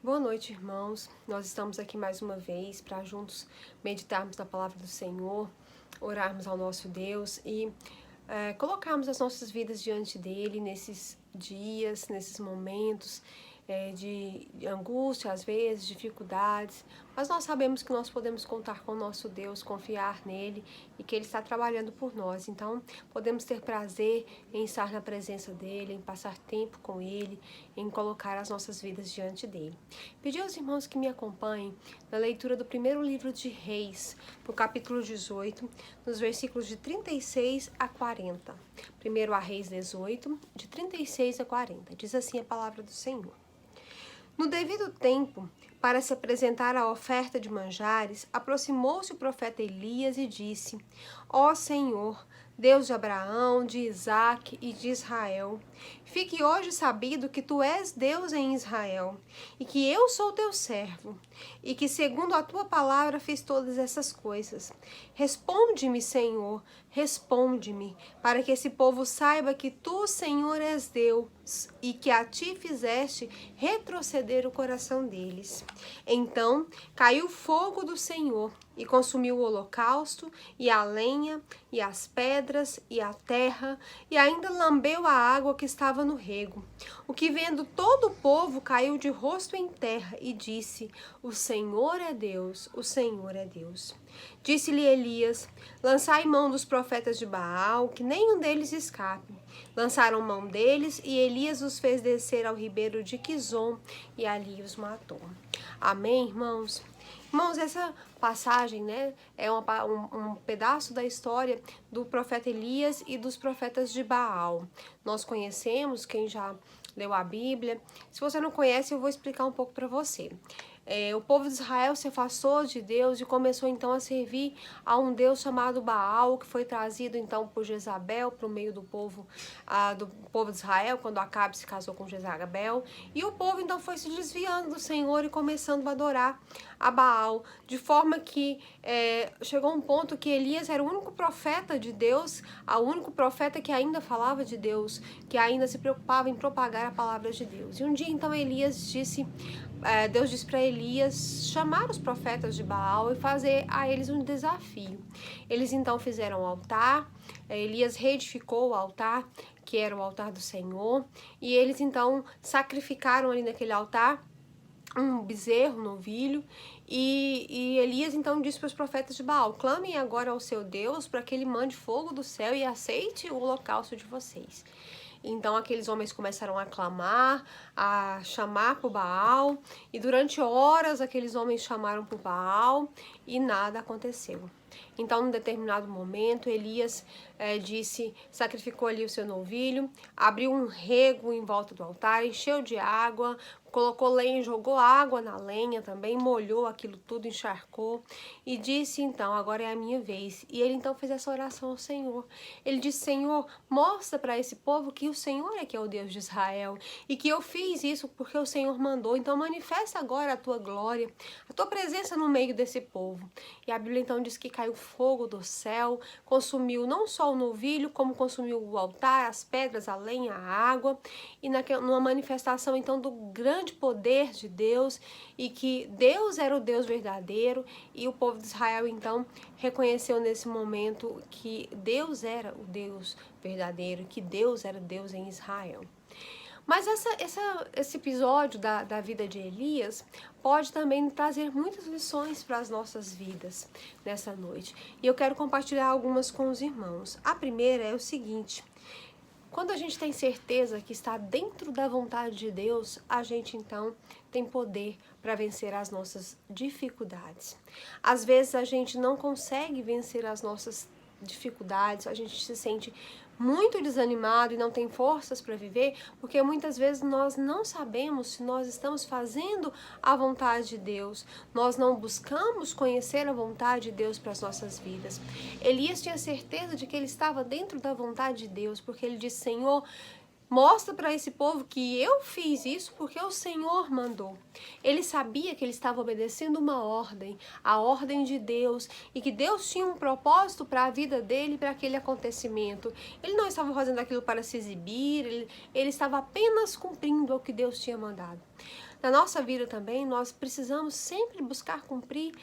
Boa noite, irmãos. Nós estamos aqui mais uma vez para juntos meditarmos na palavra do Senhor, orarmos ao nosso Deus e colocarmos as nossas vidas diante dele nesses dias, nesses momentos de angústia, às vezes, dificuldades, mas nós sabemos que nós podemos contar com o nosso Deus, confiar nele e que ele está trabalhando por nós. Então, podemos ter prazer em estar na presença dele, em passar tempo com ele, em colocar as nossas vidas diante dele. Pedi aos irmãos que me acompanhem na leitura do primeiro livro de Reis, no capítulo 18, nos versículos de 36 a 40. Primeiro a Reis 18, de 36 a 40. Diz assim a palavra do Senhor. No devido tempo, para se apresentar a oferta de manjares, aproximou-se o profeta Elias e disse: Ó Senhor, Deus de Abraão, de Isaque e de Israel, fique hoje sabido que tu és Deus em Israel, e que eu sou teu servo, e que segundo a tua palavra fiz todas essas coisas. Responde-me, Senhor, responde-me, para que esse povo saiba que tu, Senhor, és Deus, e que a ti fizeste retroceder o coração deles. Então caiu fogo do Senhor e consumiu o holocausto, e a lenha, e as pedras, e a terra, e ainda lambeu a água que estava no rego. O que vendo todo o povo caiu de rosto em terra e disse: O Senhor é Deus, o Senhor é Deus. Disse-lhe Elias: Lançai mão dos profetas de Baal, que nenhum deles escape. Lançaram mão deles, e Elias os fez descer ao ribeiro de Quizom, e ali os matou. Amém, irmãos? Irmãos, essa passagem, é um pedaço da história do profeta Elias e dos profetas de Baal. Nós conhecemos, quem já leu a Bíblia. Se você não conhece, eu vou explicar um pouco para você. O povo de Israel se afastou de Deus e começou então a servir a um Deus chamado Baal, que foi trazido então por Jezabel para o meio do povo de Israel, quando Acabe se casou com Jezabel. E o povo então foi se desviando do Senhor e começando a adorar a Baal, de forma que chegou um ponto que Elias era o único profeta de Deus, o único profeta que ainda falava de Deus, que ainda se preocupava em propagar a palavra de Deus. E um dia então Deus disse para Elias chamar os profetas de Baal e fazer a eles um desafio. Eles então fizeram um altar, Elias reedificou o altar, que era o altar do Senhor, e eles então sacrificaram ali naquele altar um bezerro, um novilho, e Elias então disse para os profetas de Baal: clamem agora ao seu Deus para que ele mande fogo do céu e aceite o holocausto de vocês. Então aqueles homens começaram a clamar, a chamar por Baal, e durante horas aqueles homens chamaram por Baal e nada aconteceu. Então, num determinado momento, Elias sacrificou ali o seu novilho, abriu um rego em volta do altar, encheu de água, colocou lenha, jogou água na lenha também, molhou aquilo tudo, encharcou e disse então: agora é a minha vez. E ele então fez essa oração ao Senhor. Ele disse: Senhor, mostra para esse povo que o Senhor é que é o Deus de Israel e que eu fiz isso porque o Senhor mandou. Então manifesta agora a tua glória, a tua presença no meio desse povo. E a Bíblia então diz que caiu fogo do céu, consumiu não só o novilho, como consumiu o altar, as pedras, a lenha, a água, e numa manifestação então do grande poder de Deus, e que Deus era o Deus verdadeiro, e o povo de Israel então reconheceu nesse momento que Deus era o Deus verdadeiro, que Deus era Deus em Israel. Mas esse episódio da vida de Elias pode também trazer muitas lições para as nossas vidas nessa noite. E eu quero compartilhar algumas com os irmãos. A primeira é o seguinte: quando a gente tem certeza que está dentro da vontade de Deus, a gente então tem poder para vencer as nossas dificuldades. Às vezes a gente não consegue vencer as nossas dificuldades, a gente se sente muito desanimado e não tem forças para viver, porque muitas vezes nós não sabemos se nós estamos fazendo a vontade de Deus, nós não buscamos conhecer a vontade de Deus para as nossas vidas. Elias tinha certeza de que ele estava dentro da vontade de Deus, porque ele disse: Senhor, mostra para esse povo que eu fiz isso porque o Senhor mandou. Ele sabia que ele estava obedecendo uma ordem, a ordem de Deus, e que Deus tinha um propósito para a vida dele, para aquele acontecimento. Ele não estava fazendo aquilo para se exibir, ele estava apenas cumprindo o que Deus tinha mandado. na nossa vida também, nós precisamos sempre buscar cumprir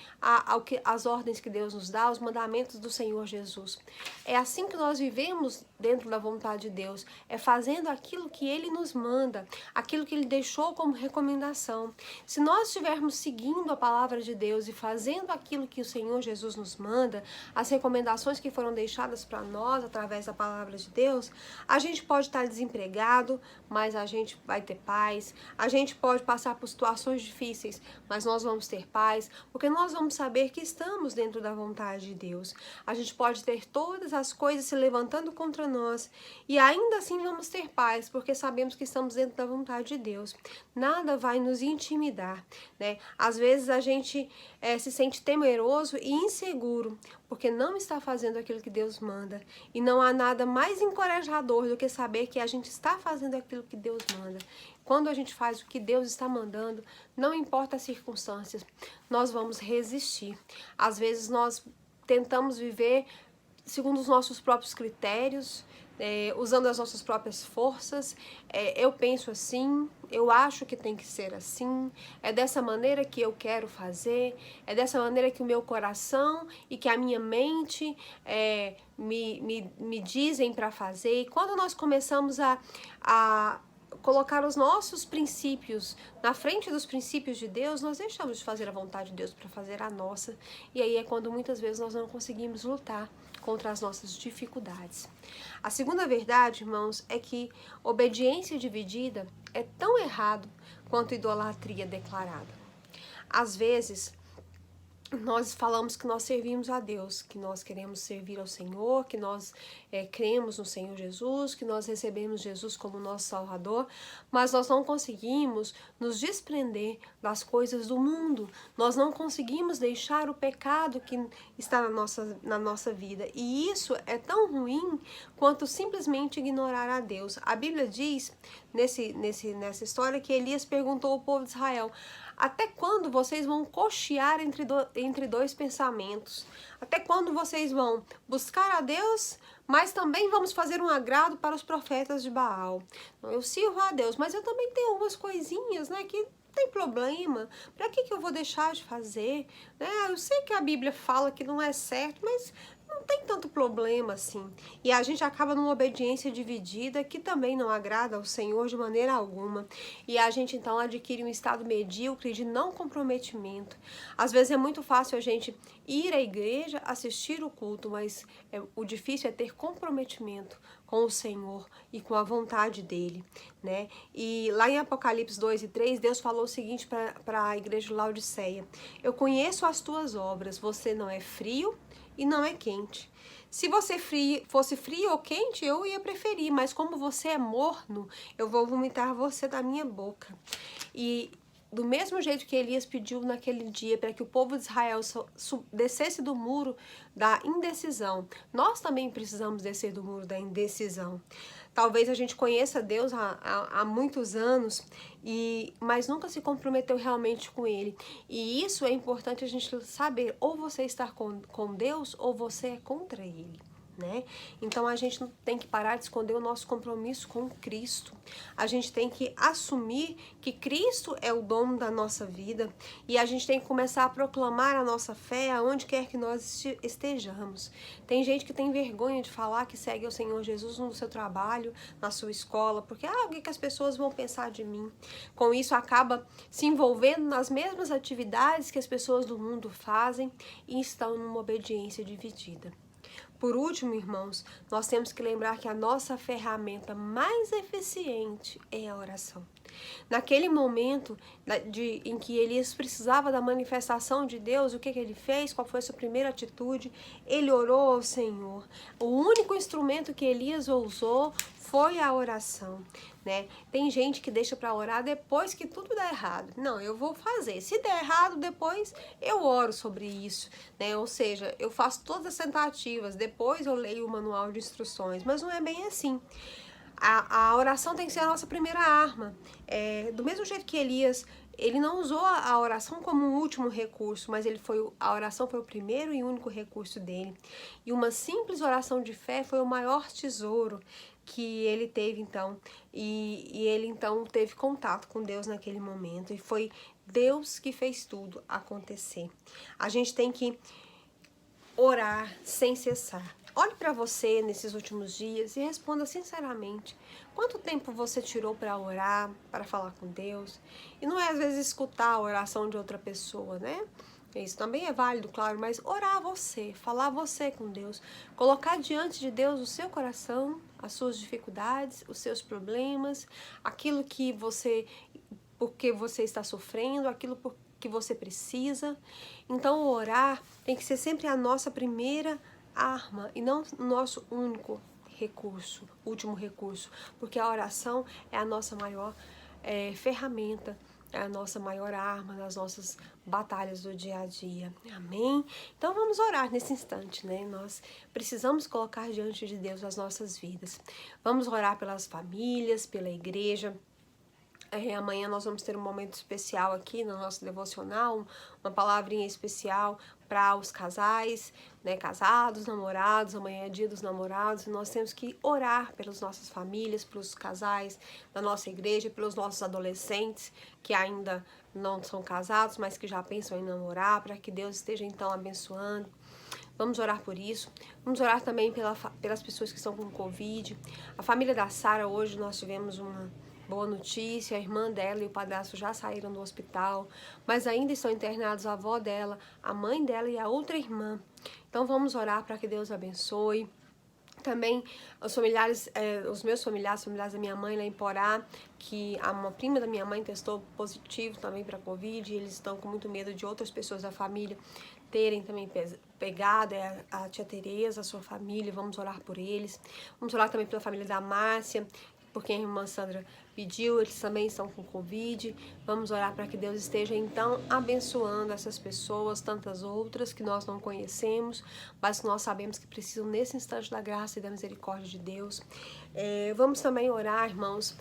as ordens que Deus nos dá, os mandamentos do Senhor Jesus. É assim que nós vivemos dentro da vontade de Deus, é fazendo aquilo que Ele nos manda, aquilo que Ele deixou como recomendação. Se nós estivermos seguindo a palavra de Deus e fazendo aquilo que o Senhor Jesus nos manda, as recomendações que foram deixadas para nós através da palavra de Deus, a gente pode estar desempregado, mas a gente vai ter paz. A gente pode passar por situações difíceis, mas nós vamos ter paz, porque nós vamos saber que estamos dentro da vontade de Deus. A gente pode ter todas as coisas se levantando contra nós e ainda assim vamos ter paz, porque sabemos que estamos dentro da vontade de Deus. Nada vai nos intimidar, né? Às vezes a gente se sente temeroso e inseguro, porque não está fazendo aquilo que Deus manda. E não há nada mais encorajador do que saber que a gente está fazendo aquilo que Deus manda. Quando a gente faz o que Deus está mandando, não importa as circunstâncias, nós vamos resistir. Às vezes nós tentamos viver segundo os nossos próprios critérios, usando as nossas próprias forças. Eu penso assim, eu acho que tem que ser assim, é dessa maneira que eu quero fazer, é dessa maneira que o meu coração e que a minha mente me dizem para fazer. E quando nós começamos a colocar os nossos princípios na frente dos princípios de Deus, nós deixamos de fazer a vontade de Deus para fazer a nossa. E aí é quando muitas vezes nós não conseguimos lutar contra as nossas dificuldades. A segunda verdade, irmãos, é que obediência dividida é tão errado quanto idolatria declarada. Às vezes, nós falamos que nós servimos a Deus, que nós queremos servir ao Senhor, que nós cremos no Senhor Jesus, que nós recebemos Jesus como nosso Salvador, mas nós não conseguimos nos desprender das coisas do mundo, nós não conseguimos deixar o pecado que está na nossa vida, e isso é tão ruim quanto simplesmente ignorar a Deus. A Bíblia diz, nessa história, que Elias perguntou ao povo de Israel: até quando vocês vão cochear entre dois pensamentos? Até quando vocês vão buscar a Deus, mas também vamos fazer um agrado para os profetas de Baal? Eu sirvo a Deus, mas eu também tenho algumas coisinhas, né, que tem problema. Para que eu vou deixar de fazer? Eu sei que a Bíblia fala que não é certo, mas não tem tanto problema assim. E a gente acaba numa obediência dividida que também não agrada ao Senhor de maneira alguma. E a gente então adquire um estado medíocre de não comprometimento. Às vezes é muito fácil a gente ir à igreja, assistir o culto, mas o difícil é ter comprometimento com o Senhor e com a vontade dele, né? E lá em Apocalipse 2:3, Deus falou o seguinte para a igreja de Laodiceia: eu conheço as tuas obras, você não é frio e não é quente. Se você fosse frio ou quente, eu ia preferir, mas como você é morno, eu vou vomitar você da minha boca. E do mesmo jeito que Elias pediu naquele dia para que o povo de Israel descesse do muro da indecisão, nós também precisamos descer do muro da indecisão. Talvez a gente conheça Deus há muitos anos, mas nunca se comprometeu realmente com Ele. E isso é importante a gente saber: ou você está com Deus ou você é contra Ele, né? Então a gente tem que parar de esconder o nosso compromisso com Cristo. A gente tem que assumir que Cristo é o dono da nossa vida e a gente tem que começar a proclamar a nossa fé aonde quer que nós estejamos. Tem gente que tem vergonha de falar que segue o Senhor Jesus no seu trabalho, na sua escola, porque o que as pessoas vão pensar de mim? Com isso acaba se envolvendo nas mesmas atividades que as pessoas do mundo fazem e estão numa obediência dividida. Por último, irmãos, nós temos que lembrar que a nossa ferramenta mais eficiente é a oração. Naquele momento em que Elias precisava da manifestação de Deus, o que ele fez? Qual foi a sua primeira atitude? Ele orou ao Senhor. O único instrumento que Elias usou foi a oração, né? Tem gente que deixa para orar depois que tudo dá errado. Não, eu vou fazer. Se der errado, depois eu oro sobre isso, né? Ou seja, eu faço todas as tentativas, depois eu leio o manual de instruções, mas não é bem assim. A oração tem que ser a nossa primeira arma. Do mesmo jeito que Elias, ele não usou a oração como um último recurso, mas a oração foi o primeiro e único recurso dele. E uma simples oração de fé foi o maior tesouro, que ele teve então, e ele então teve contato com Deus naquele momento, e foi Deus que fez tudo acontecer. A gente tem que orar sem cessar. Olhe para você nesses últimos dias e responda sinceramente. Quanto tempo você tirou para orar, para falar com Deus? E não é às vezes escutar a oração de outra pessoa, né? Isso também é válido, claro, mas orar você, falar você com Deus, colocar diante de Deus o seu coração, as suas dificuldades, os seus problemas, aquilo que você, porque você está sofrendo, aquilo que você precisa. Então, orar tem que ser sempre a nossa primeira arma e não o nosso único recurso, último recurso, porque a oração é a nossa maior ferramenta, é a nossa maior arma nas nossas batalhas do dia a dia. Amém? Então vamos orar nesse instante, né? Nós precisamos colocar diante de Deus as nossas vidas. Vamos orar pelas famílias, pela igreja. Amanhã nós vamos ter um momento especial aqui no nosso devocional, uma palavrinha especial para os casais, né, casados, namorados. Amanhã é dia dos namorados e nós temos que orar pelas nossas famílias, pelos casais da nossa igreja, pelos nossos adolescentes que ainda não são casados, mas que já pensam em namorar, para que Deus esteja então abençoando. Vamos orar por isso. Vamos orar também pelas pessoas que estão com Covid. A família da Sara, hoje nós tivemos uma boa notícia, a irmã dela e o padrasto já saíram do hospital, mas ainda estão internados a avó dela, a mãe dela e a outra irmã. Então vamos orar para que Deus abençoe. Também os familiares, os meus familiares da minha mãe lá em Porá, que uma prima da minha mãe testou positivo também para Covid, e eles estão com muito medo de outras pessoas da família terem também pegado, a tia Tereza, a sua família, vamos orar por eles. Vamos orar também pela família da Márcia, porque a irmã Sandra pediu, eles também estão com Covid. Vamos orar para que Deus esteja então abençoando essas pessoas, tantas outras que nós não conhecemos, mas que nós sabemos que precisam nesse instante da graça e da misericórdia de Deus. Vamos também orar, irmãos,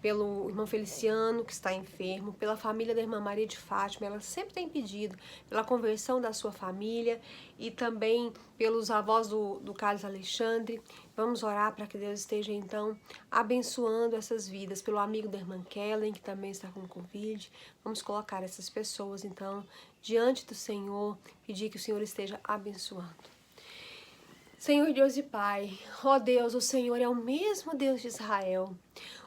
pelo irmão Feliciano, que está enfermo, pela família da irmã Maria de Fátima, ela sempre tem pedido pela conversão da sua família e também pelos avós do Carlos Alexandre. Vamos orar para que Deus esteja, então, abençoando essas vidas, pelo amigo da irmã Kellen, que também está com Covid. Vamos colocar essas pessoas, então, diante do Senhor, pedir que o Senhor esteja abençoando. Senhor Deus e Pai, ó Deus, o Senhor é o mesmo Deus de Israel.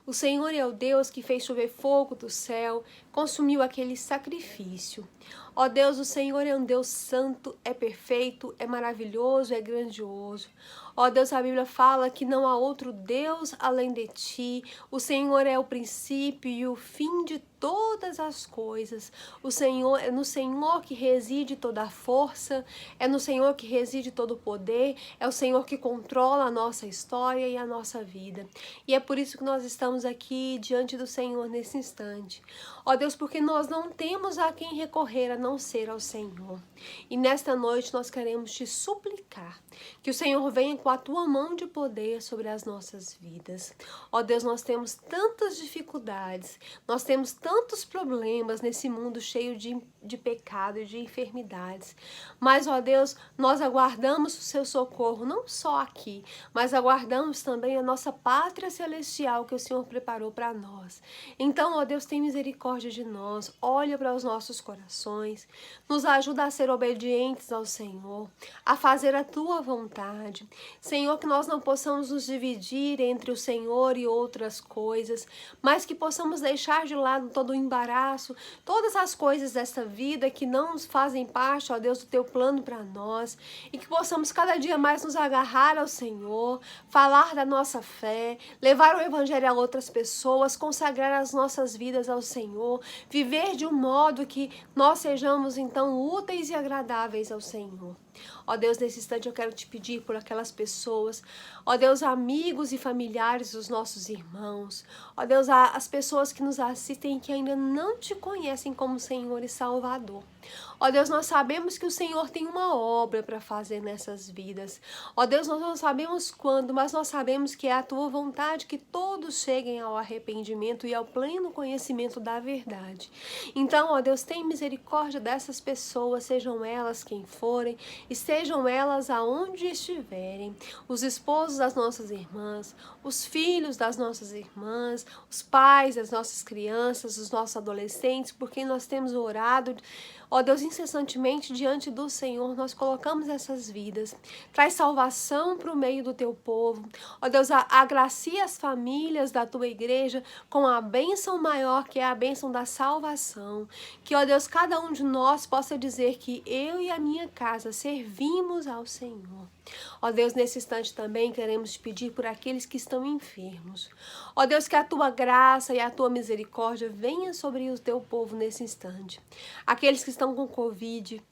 O Senhor é o Deus que fez chover fogo do céu, consumiu aquele sacrifício. Ó Deus, o Senhor é um Deus santo, é perfeito, é maravilhoso, é grandioso. Ó Deus, a Bíblia fala que não há outro Deus além de ti. O Senhor é o princípio e o fim de todas as coisas. O Senhor é no Senhor que reside toda a força, é no Senhor que reside todo o poder, é o Senhor que controla a nossa história e a nossa vida. E é por isso que nós estamos aqui diante do Senhor nesse instante. Ó Deus, porque nós não temos a quem recorrer a não ser ao Senhor. E nesta noite nós queremos te suplicar que o Senhor venha com a tua mão de poder sobre as nossas vidas. Ó Deus, nós temos tantas dificuldades, nós temos tantos problemas nesse mundo cheio de pecado e de enfermidades. Mas, ó Deus, nós aguardamos o seu socorro, não só aqui, mas aguardamos também a nossa pátria celestial que o Senhor preparou para nós. Então, ó Deus, tem misericórdia de nós, olha para os nossos corações, nos ajuda a ser obedientes ao Senhor, a fazer a tua vontade. Senhor, que nós não possamos nos dividir entre o Senhor e outras coisas, mas que possamos deixar de lado todo o embaraço, todas as coisas dessa vida que não nos fazem parte, ó Deus, do teu plano para nós, e que possamos cada dia mais nos agarrar ao Senhor, falar da nossa fé, levar o Evangelho a outras pessoas, consagrar as nossas vidas ao Senhor, viver de um modo que nós sejamos então úteis e agradáveis ao Senhor. Ó Deus, nesse instante eu quero te pedir por aquelas pessoas, ó Deus, amigos e familiares dos nossos irmãos, ó Deus, as pessoas que nos assistem e que ainda não te conhecem como Senhor e Salvador. Ó Deus, nós sabemos que o Senhor tem uma obra para fazer nessas vidas. Ó Deus, nós não sabemos quando, mas nós sabemos que é a tua vontade que todos cheguem ao arrependimento e ao pleno conhecimento da verdade. Então, ó Deus, tem misericórdia dessas pessoas, sejam elas quem forem, estejam elas aonde estiverem, os esposos das nossas irmãs, os filhos das nossas irmãs, os pais das nossas crianças, os nossos adolescentes, por quem nós temos orado, ó Deus, incessantemente diante do Senhor, nós colocamos essas vidas. Traz salvação para o meio do teu povo. Ó Deus, agracia as famílias da tua igreja com a bênção maior, que é a bênção da salvação. Que, ó Deus, cada um de nós possa dizer que eu e a minha casa servimos ao Senhor. Ó Deus, nesse instante também queremos te pedir por aqueles que estão enfermos. Ó Deus, que a tua graça e a tua misericórdia venham sobre o teu povo nesse instante. Aqueles que estão com Covid,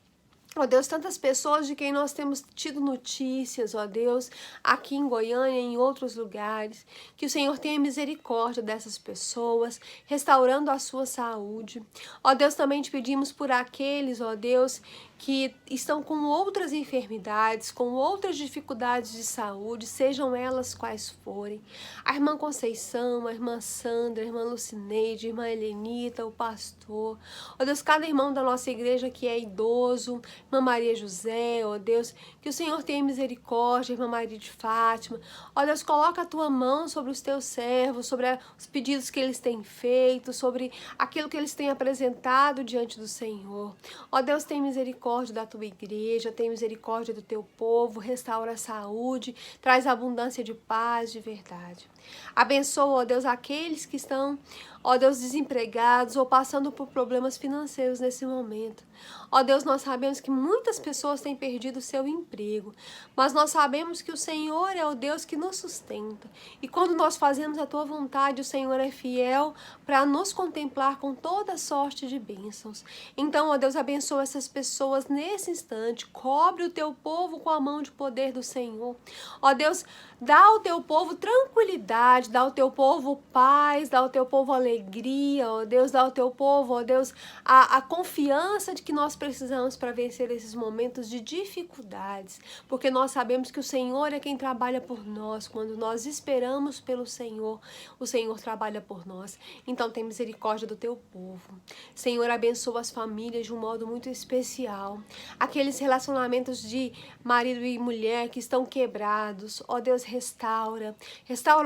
ó Deus, tantas pessoas de quem nós temos tido notícias, ó Deus, aqui em Goiânia e em outros lugares, que o Senhor tenha misericórdia dessas pessoas, restaurando a sua saúde. Ó Deus, também te pedimos por aqueles, ó Deus, que estão com outras enfermidades, com outras dificuldades de saúde, sejam elas quais forem. A irmã Conceição, a irmã Sandra, a irmã Lucineide, a irmã Helenita, o pastor. Ó Deus, cada irmão da nossa igreja que é idoso, irmã Maria José, ó Deus, que o Senhor tenha misericórdia, irmã Maria de Fátima. Ó Deus, coloca a tua mão sobre os teus servos, sobre os pedidos que eles têm feito, sobre aquilo que eles têm apresentado diante do Senhor. Ó Deus, tem misericórdia da tua igreja, tem misericórdia do teu povo, restaura a saúde, traz abundância de paz, de verdade. Abençoa, ó Deus, aqueles que estão, ó Deus, desempregados ou passando por problemas financeiros nesse momento. Ó Deus, nós sabemos que muitas pessoas têm perdido o seu emprego, mas nós sabemos que o Senhor é o Deus que nos sustenta. E quando nós fazemos a tua vontade, o Senhor é fiel para nos contemplar com toda sorte de bênçãos. Então, ó Deus, abençoa essas pessoas nesse instante, cobre o teu povo com a mão de poder do Senhor. Ó Deus, dá ao teu povo tranquilidade, dá ao teu povo paz, dá ao teu povo alegria, ó Deus, dá ao teu povo, ó Deus, a confiança de que nós precisamos para vencer esses momentos de dificuldades, porque nós sabemos que o Senhor é quem trabalha por nós. Quando nós esperamos pelo Senhor, o Senhor trabalha por nós. Então tem misericórdia do teu povo. Senhor, abençoa as famílias de um modo muito especial. Aqueles relacionamentos de marido e mulher que estão quebrados, ó Deus, restaura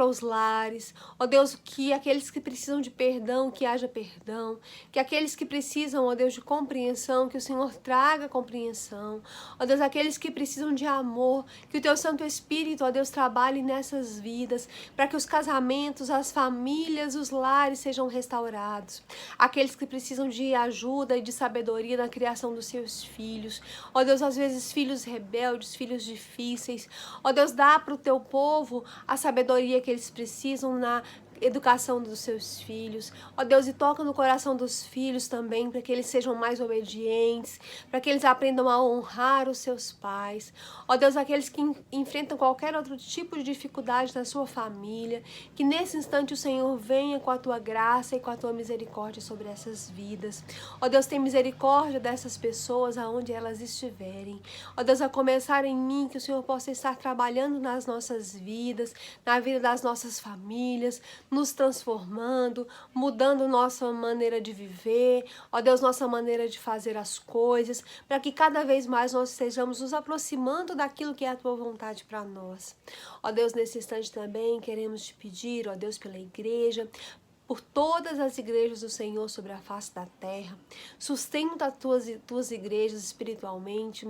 os lares, ó Deus, que aqueles que precisam de perdão, que haja perdão, que aqueles que precisam, ó Deus, de compreensão, que o Senhor traga compreensão, ó Deus, aqueles que precisam de amor, que o teu Santo Espírito, ó Deus, trabalhe nessas vidas, para que os casamentos, as famílias, os lares sejam restaurados, aqueles que precisam de ajuda e de sabedoria na criação dos seus filhos, ó Deus, às vezes filhos rebeldes, filhos difíceis, ó Deus, dá para o teu povo a sabedoria que eles precisam na educação dos seus filhos, ó Deus, e toca no coração dos filhos também, para que eles sejam mais obedientes, para que eles aprendam a honrar os seus pais, ó Deus, aqueles que enfrentam qualquer outro tipo de dificuldade na sua família, que nesse instante o Senhor venha com a tua graça e com a tua misericórdia sobre essas vidas, ó Deus, tem misericórdia dessas pessoas aonde elas estiverem, ó Deus, a começar em mim, que o Senhor possa estar trabalhando nas nossas vidas, na vida das nossas famílias, nos transformando, mudando nossa maneira de viver, ó Deus, nossa maneira de fazer as coisas, para que cada vez mais nós estejamos nos aproximando daquilo que é a tua vontade para nós. Ó Deus, nesse instante também queremos te pedir, ó Deus, pela igreja, por todas as igrejas do Senhor sobre a face da terra, sustenta as tuas igrejas espiritualmente,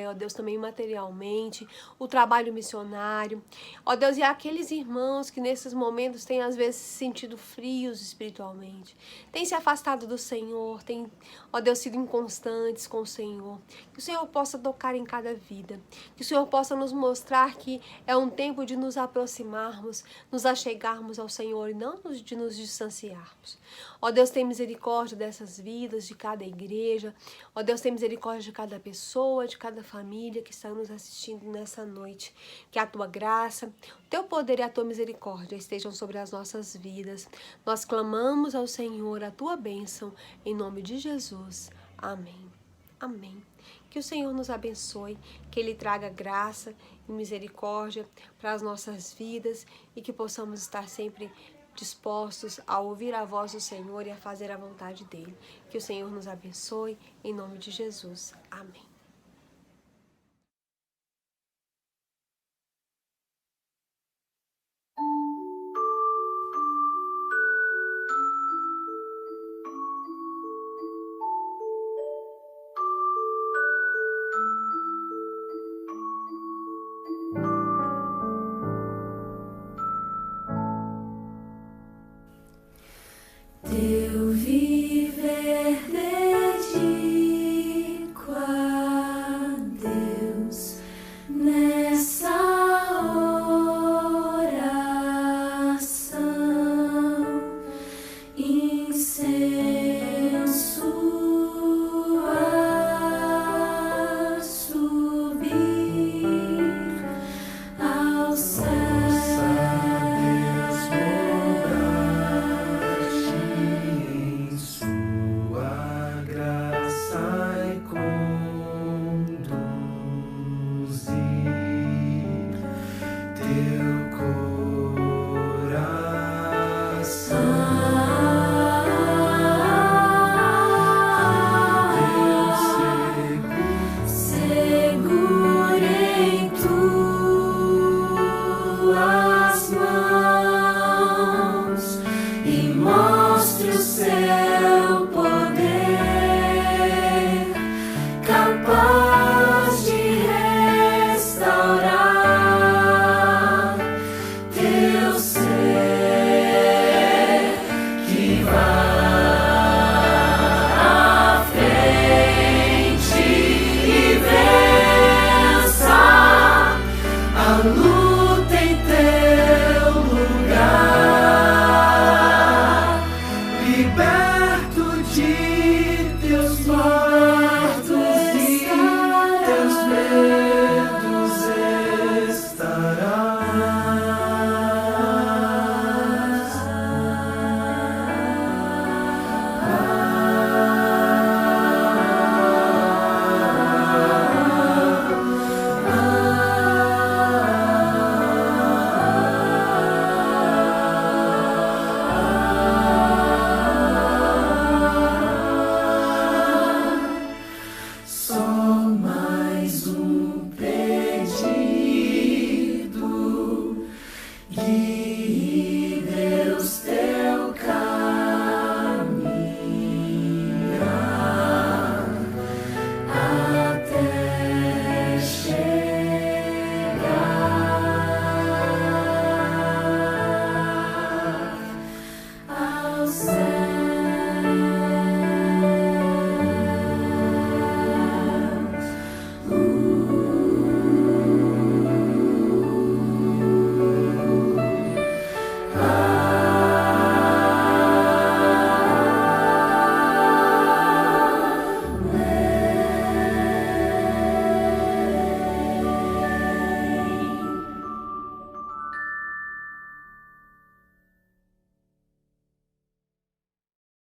ó Deus, também materialmente, o trabalho missionário, ó Deus, e aqueles irmãos que nesses momentos têm às vezes se sentido frios espiritualmente, têm se afastado do Senhor, têm, ó Deus, sido inconstantes com o Senhor, que o Senhor possa tocar em cada vida, que o Senhor possa nos mostrar que é um tempo de nos aproximarmos, nos achegarmos ao Senhor e não de nos distanciarmos. Ó Deus, tem misericórdia dessas vidas, de cada igreja. Ó Deus, tem misericórdia de cada pessoa, de cada família que está nos assistindo nessa noite. Que a tua graça, o teu poder e a tua misericórdia estejam sobre as nossas vidas. Nós clamamos ao Senhor a tua bênção, em nome de Jesus. Amém. Amém. Que o Senhor nos abençoe, que Ele traga graça e misericórdia para as nossas vidas e que possamos estar sempre dispostos a ouvir a voz do Senhor e a fazer a vontade dele. Que o Senhor nos abençoe, em nome de Jesus. Amém.